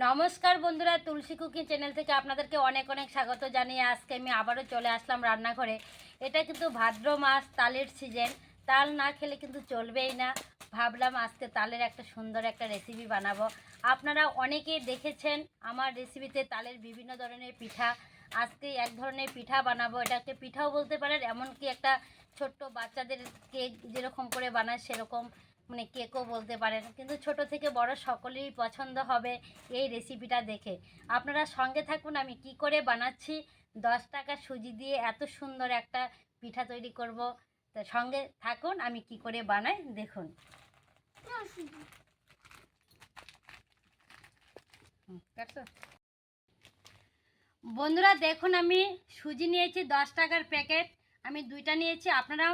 নমস্কার বন্ধুরা, তুলসী cooking channel থেকে আপনাদেরকে অনেক অনেক স্বাগত জানিয়ে আজকে আমি আবারও চলে আসলাম রান্নাঘরে। এটা কিন্তু ভাদ্র মাস, তালের সিজন। তাল না খেলে কিন্তু চলবেই না। ভাবলাম আজকে তালের একটা সুন্দর একটা রেসিপি বানাবো। আপনারা অনেকেই দেখেছেন আমার রেসিপিতে তালের বিভিন্ন ধরনের পিঠা। আজকে এক ধরনের পিঠা বানাবো, এটাকে পিঠাও বলতে পারেন, এমনকি একটা ছোট্ট বাচ্চাদের কেক যেরকম করে বানায় সেরকম মানে কেকও বলতে পারেন, কিন্তু ছোট থেকে বড় সকলেরই পছন্দ হবে এই রেসিপিটা দেখে। আপনারা সঙ্গে থাকুন, আমি কি করে বানাচ্ছি। 10 টাকা সুজি দিয়ে এত সুন্দর একটা পিঠা তৈরি করব। তো সঙ্গে থাকুন, আমি কি করে বানাই দেখুন। বন্ধুরা দেখুন, আমি সুজি নিয়েছি 10 টাকার প্যাকেট। আমি 2টা নিয়েছি, আপনারা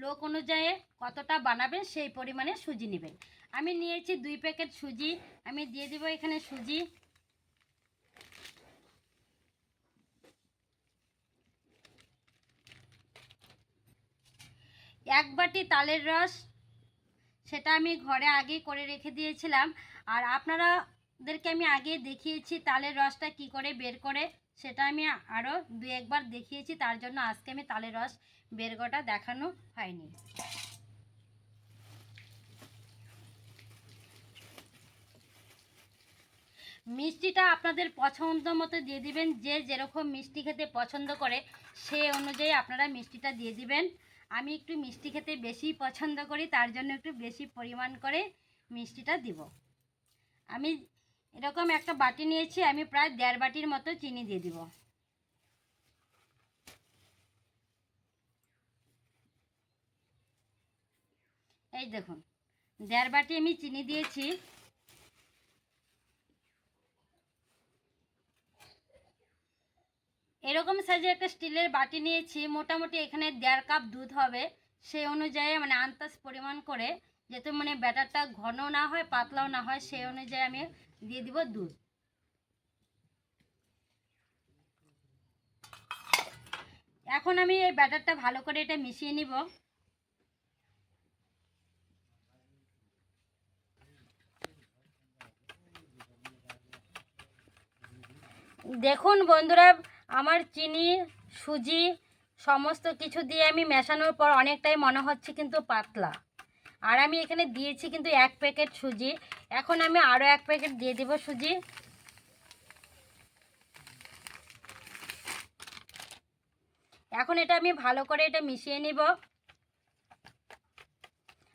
লোক অনুযায়ী কতটা বানাবেন সেই পরিমাণে সুজি নেবেন। আমি নিয়েছি 2 প্যাকেট সুজি। আমি দিয়ে দেবো এখানে সুজি। এক বাটি তালের রস, সেটা আমি ঘরে আগেই করে রেখে দিয়েছিলাম। আর আপনারাদেরকে আমি আগে দেখিয়েছি তালের রসটা কি করে বের করে, সেটা আমি আরও 2-1বার দেখিয়েছি, তার জন্য আজকে আমি তালের রস বের করাটা দেখানো হয়নি। মিষ্টিটা আপনাদের পছন্দ মতো দিয়ে দিবেন, যে যেরকম মিষ্টি খেতে পছন্দ করে সেই অনুযায়ী আপনারা মিষ্টিটা দিয়ে দিবেন। আমি একটু মিষ্টি খেতে বেশি পছন্দ করি, তার জন্য একটু বেশি পরিমাণ করে মিষ্টিটা দিব। আমি এরকম একটা বাটি নিয়েছি, আমি প্রায় 1.5 বাটির মতো চিনি দিয়ে দিব। এই দেখুন, 1.5 বাটি আমি চিনি দিয়েছি। এরকম সাইজের একটা স্টিলের বাটি নিয়েছি, মোটামুটি এখানে 1.5 কাপ দুধ হবে। সেই অনুযায়ী মানে আন্দাজ পরিমাণ করে, যাতে মানে ব্যাটারটা ঘন না হয় পাতলাও না হয়, সেই অনুযায়ী আমি দিয়ে দিব দুধ। এখন আমি এই ব্যাটারটা ভালো করে এটা মিশিয়ে নিব। দেখুন বন্ধুরা, আমার চিনি, সুজি সমস্ত কিছু দিয়ে আমি মেশানোর পর অনেকটাই মনে হচ্ছে কিন্তু পাতলা। আর আমি এখানে দিয়েছি কিন্তু 1 প্যাকেট সুজি। এখন আমি আরও 1 প্যাকেট দিয়ে দেব সুজি। এখন এটা আমি ভালো করে এটা মিশিয়ে নিব।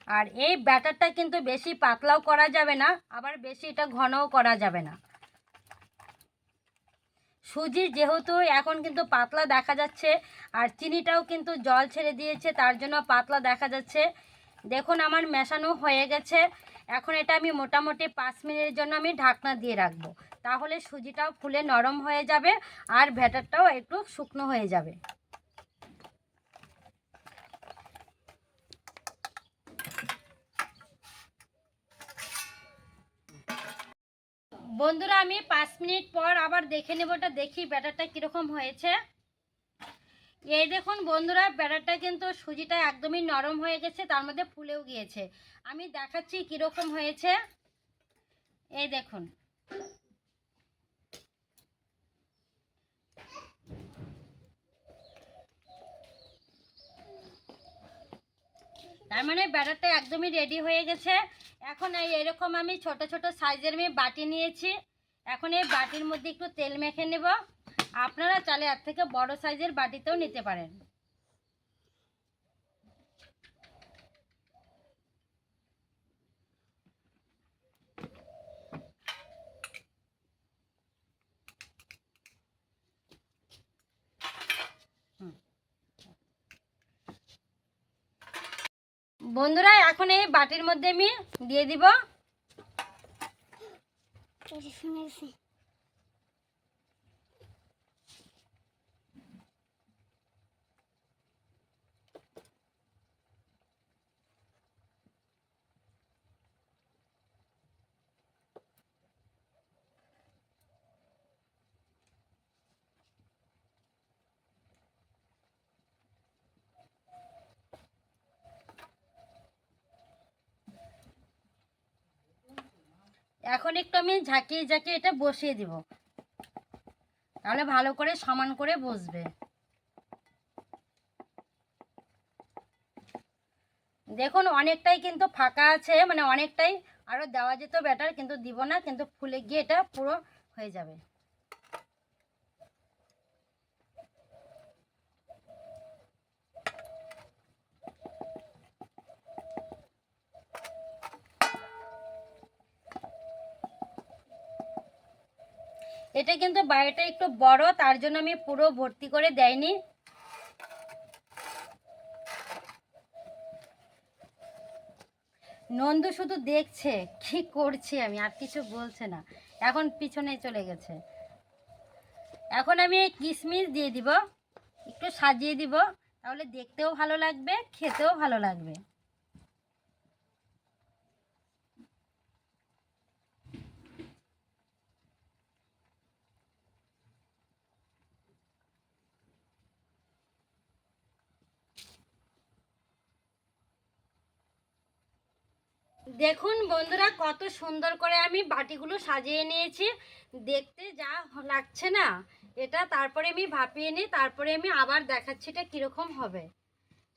আর এই ব্যাটারটা কিন্তু বেশি পাতলাও করা যাবে না, আবার বেশি এটা ঘনও করা যাবে না। সুজি যেহেতু এখন কিন্তু পাতলা দেখা যাচ্ছে, আর চিনিটাও কিন্তু জল ছেড়ে দিয়েছে, তার জন্য পাতলা দেখা যাচ্ছে। দেখুন আমার মেশানো হয়ে গেছে। এখন এটা আমি মোটামুটি 5 মিনিটের জন্য আমি ঢাকনা দিয়ে রাখবো, তাহলে সুজিটাও ফুলে নরম হয়ে যাবে আর ব্যাটারটাও একটু শুকনো হয়ে যাবে। বন্ধুরা আমি 5 মিনিট পর আবার দেখে নেব, এটা দেখি ব্যাটারটা কীরকম হয়েছে। এই দেখুন বন্ধুরা, ব্যাটারটা কিন্তু সুজিটা একদমই নরম হয়ে গেছে, তার মধ্যে ফুলেও গিয়েছে। আমি দেখাচ্ছি কীরকম হয়েছে। এই দেখুন, তার মানে ব্যাটারটা একদমই রেডি হয়ে গেছে। এখন এরকম আমি ছোট ছোট সাইজের আমি বাটি নিয়েছি। এখন এই বাটির মধ্যে একটু তেল মেখে নেব। আপনারা চাইলে এর থেকে বড় সাইজের বাটিতেও নিতে পারেন। বন্ধুরা এখন এই বাটির মধ্যে আমি দিয়ে দিব। এখন একটু আমি ঝাঁকিয়ে ঝাঁকিয়ে এটা বসিয়ে দিব, তাহলে ভালো করে সমান করে বসবে। দেখুন অনেকটাই কিন্তু ফাঁকা আছে, মানে অনেকটাই আরও দেওয়া যেত ব্যাটার, কিন্তু দিব না, কিন্তু ফুলে গিয়ে এটা পুরো হয়ে যাবে। এটা কিন্তু বাইরেটা একটু বড়, তার জন্য আমি পুরো ভর্তি করে দেইনি। নন্দু শুধু দেখছে কি করছি আমি, আর কিছু বলছে না, এখন পিছনে চলে গেছে। এখন আমি এই কিশমিশ দিয়ে দিব, একটু সাজিয়ে দিব, তাহলে দেখতেও ভালো লাগবে, খেতেও ভালো লাগবে। দেখুন বন্ধুরা কত সুন্দর করে আমি বাটিগুলো সাজিয়ে নিয়েছি, দেখতে যা লাগছে না এটা। তারপরে আমি ভাপিয়ে নিই, তারপরে আমি আবার দেখাচ্ছি এটা কীরকম হবে,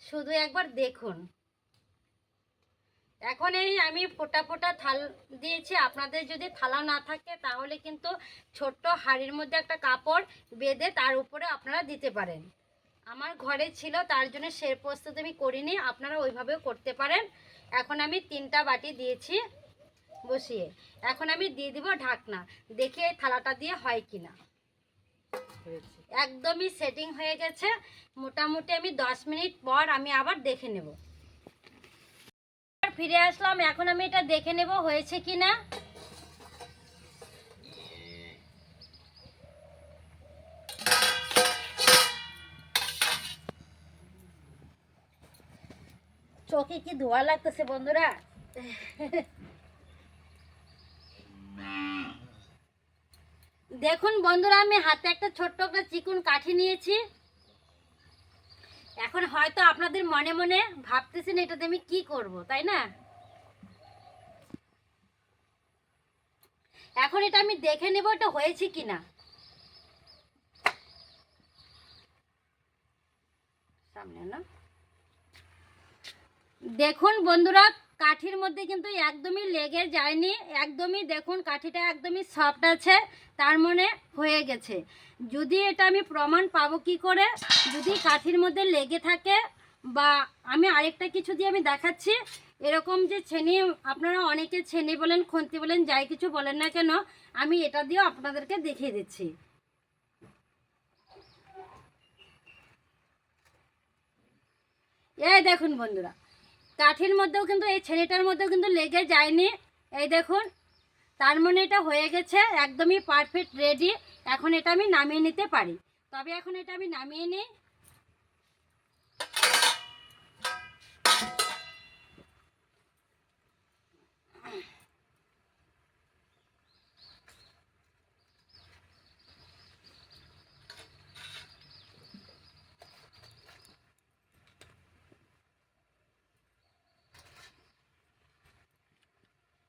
শুধু একবার দেখুন। এখন এই আমি ফোটা ফোটা থাল দিয়েছি, আপনাদের যদি থালা না থাকে তাহলে কিন্তু ছোট্ট হাঁড়ির মধ্যে একটা কাপড় বেঁধে তার উপরে আপনারা দিতে পারেন। আমার ঘরে ছিল তার জন্য সে প্রস্তুত আমি করিনি, আপনারা ওইভাবেও করতে পারেন। এখন আমি 3টা বাটি দিয়েছি বসিয়ে, এখন আমি দিয়ে দিব ঢাকনা, দেখি এই থালাটা দিয়ে হয় কিনা। একদমই সেটিং হয়ে গেছে, মোটামুটি আমি 10 মিনিট পর আমি আবার দেখে নেব। ফিরে আসলাম, এখন আমি এটা দেখে নেব হয়েছে কিনা। চোখে কি ধোয়া লাগতেছে বন্ধুরা। দেখুন বন্ধুরা আমি হাতে একটা ছোট্ট একটা চিকন কাঠি নিয়েছি। এখন হয়তো আপনাদের মনে মনে ভাবতেছেন এটাতে আমি কি করব, তাই না? এখন এটা আমি দেখে নেব এটা হয়েছে কিনা। সামনে না, দেখুন বন্ধুরা কাঠির মধ্যে কিন্তু একদমই লেগে যায়নি, একদমই দেখুন কাঠিটা একদমই সফট আছে, তার মানে হয়ে গেছে। যদি এটা আমি প্রমাণ পাবো কি করে, যদি কাঠির মধ্যে লেগে থাকে, বা আমি আরেকটা কিছু দিয়ে আমি দেখাচ্ছি। এরকম যে ছেনি, আপনারা অনেকে ছেনি বলেন, খুন্তি বলেন, যাই কিছু বলেন না কেন, আমি এটা দিয়েও আপনাদেরকে দেখিয়ে দিচ্ছি। এই দেখুন বন্ধুরা কাঠির মধ্যেও কিন্তু, এই ছেনিটার মধ্যেও কিন্তু লেগে যায়নি, এই দেখুন। তার মানে এটা হয়ে গেছে, একদমই পারফেক্ট রেডি। এখন এটা আমি নামিয়ে নিতে পারি, তবে এখন এটা আমি নামিয়ে নিই।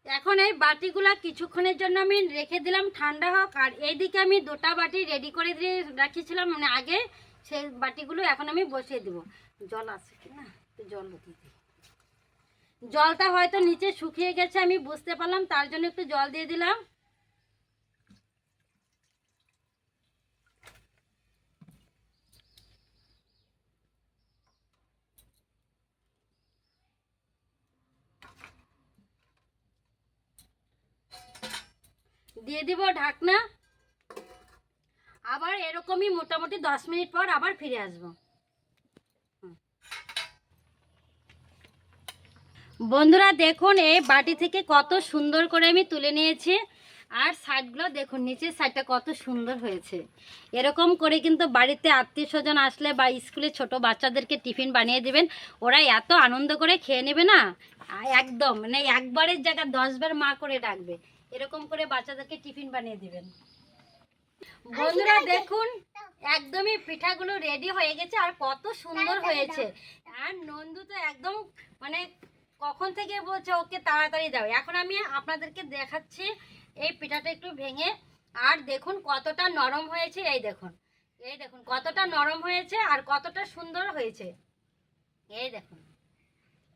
এখন এই বাটিগুলা কিছুক্ষণের জন্য আমি রেখে দিলাম ঠান্ডা হোক, আর এইদিকে আমি 2টা বাটি রেডি করে দিয়ে রাখিছিলাম, মানে আগে, সেই বাটিগুলো এখন আমি বসিয়ে দেবো। জল আছে কি না, জল দিয়ে দিই। জলটা হয়তো নিচে শুকিয়ে গেছে, আমি বুঝতে পারলাম, তার জন্য একটু জল দিয়ে দিলাম। দিয়ে দিব ঢাকনা, আবার এরকমই মোটামুটি 10 মিনিট পর আবার ফিরে আসবো। বন্ধুরা দেখুন এই বাটি থেকে কত সুন্দর করে আমি তুলে নিয়েছি, আর সাইডগুলো দেখুন, নিচের সাইডটা কত সুন্দর হয়েছে। এরকম করে কিন্তু বাড়িতে আত্মীয় স্বজন আসলে বা স্কুলে ছোট বাচ্চাদেরকে টিফিন বানিয়ে দেবেন, ওরা এত আনন্দ করে খেয়ে নেবে না, একদম মানে একবারের জায়গায় 10 বার মা করে ডাকবে। এরকম করে বাচ্চাদেরকে টিফিন বানিয়ে দিবেন। বন্ধুরা দেখুন একদমই পিঠাগুলো রেডি হয়ে গেছে, আর কত সুন্দর হয়েছে। আর নন্দু তো একদম মানে কখন থেকে বলছে ওকে তাড়াতাড়ি দাও। এখন আমি আপনাদেরকে দেখাচ্ছি এই পিঠাটা একটু ভেঙে। আর দেখুন কতটা নরম হয়েছে, এই দেখুন, এই দেখুন কতটা নরম হয়েছে আর কতটা সুন্দর হয়েছে। এই দেখুন,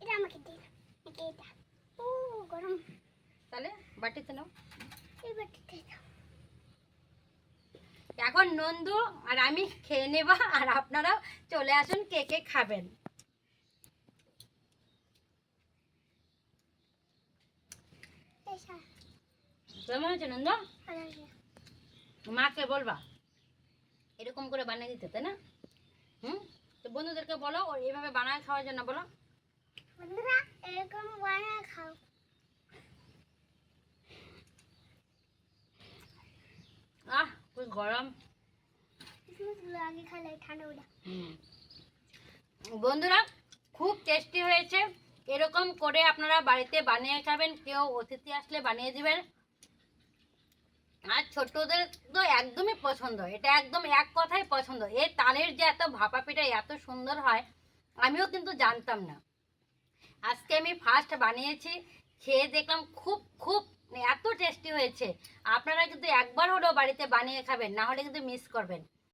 এটা আমাকে দিন, এটা ও গরম। তাহলে বাটিতে নাও, এই বাটিতে দাও। এখন নন্দু আর আমি খেয়ে নেব, আর আপনারাও চলে আসুন কে কে খাবেন। কেমন হয়েছে নন্দু? মাকে বলবা এরকম করে বানিয়ে দিতে, তাই না? তো বন্ধুদেরকে বলো ও এইভাবে বানায় খাওয়ার জন্য বলো। বন্ধুরা এরকম বানিয়ে খাও। খুব গরম। আগে খালে ঠান্ডা ওটা। বন্ধুরা খুব টেস্টি হয়েছে, এরকম করে আপনারা বাড়িতে বানিয়ে খাবেন, কেউ অতিথি আসলে বানিয়ে দিবেন। আর ছোটদের তো একদমই পছন্দ, এটা একদম এক কথায় পছন্দ। এই তালের যে এত ভাপা পিঠা এত সুন্দর হয় আমিও কিন্তু জানতাম না। আজকে আমি ফার্স্ট বানিয়েছি, খেয়ে দেখলাম খুব খুব এত টেস্টি হয়েছে। আপনারা কিন্তু একবার হলেও বাড়িতে বানিয়ে খাবেন, না হলে কিন্তু মিস করবেন।